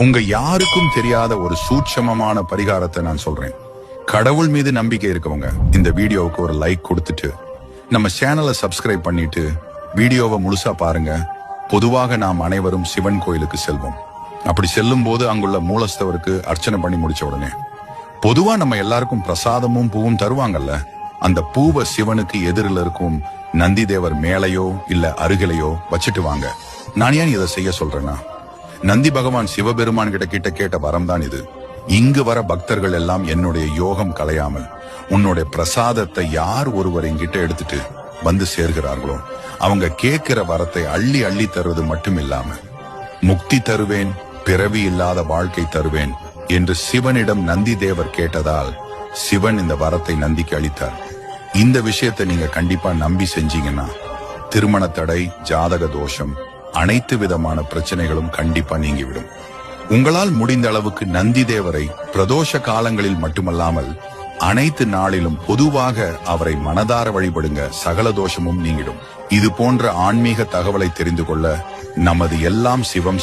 உங்க யாருக்கும் தெரியாத ஒரு சூட்சமமான பரிகாரத்தை நான் சொல்றேன். கடவுள் மீது நம்பிக்கை இருக்கவங்க இந்த வீடியோவுக்கு ஒரு லைக் கொடுத்துட்டு நம்ம சேனலை சப்ஸ்கிரைப் பண்ணிட்டு வீடியோவை முழுசா பாருங்க. பொதுவாக நாம் அனைவரும் சிவன் கோயிலுக்கு செல்வோம். அப்படி செல்லும் போது அங்குள்ள மூலஸ்தவருக்கு அர்ச்சனை பண்ணி முடிச்ச உடனே பொதுவா நம்ம எல்லாருக்கும் பிரசாதமும் பூவும் தருவாங்கல்ல. அந்த பூவை சிவனுக்கு எதிரில் இருக்கும் நந்தி தேவர் மேலையோ இல்ல அருகிலையோ வச்சுட்டு வாங்க. நான் ஏன் இதை செய்ய சொல்றேன்னா, நந்தி பகவான் சிவபெருமான் கிட்ட கேட்ட வரம் தான் இது. இங்கு வர பக்தர்கள் எல்லாம் என்னுடைய யோகம் கலையாமல் உன்னுடைய பிரசாதத்தை யார் ஒருவர் என்கிட்ட எடுத்துட்டு வந்து சேர்கிறார்களோ அவங்க கேட்கிற வரத்தை அள்ளி அள்ளி தருவது மட்டும் இல்லாம முக்தி தருவேன், பிறவி இல்லாத வாழ்க்கை தருவேன் என்று சிவனிடம் நந்தி தேவர் கேட்டதால் சிவன் இந்த வரத்தை நந்திக்கு அளித்தார். இந்த விஷயத்தை நீங்க கண்டிப்பா நம்பி செஞ்சீங்கன்னா திருமண தடை, ஜாதக தோஷம், அனைத்து விதமான பிரச்சனைகளும் கண்டிப்பா நீங்கிவிடும். உங்களால் முடிந்த அளவுக்கு நந்தி தேவரை பிரதோஷ காலங்களில் மட்டுமல்லாமல் அனைத்து நாளிலும் பொதுவாக அவரை மனதார வழிபடுங்க. சகல தோஷமும் நீங்கிடும். இது போன்ற ஆன்மீக தகவலை தெரிந்து கொள்ள நமது எல்லாம் சிவம்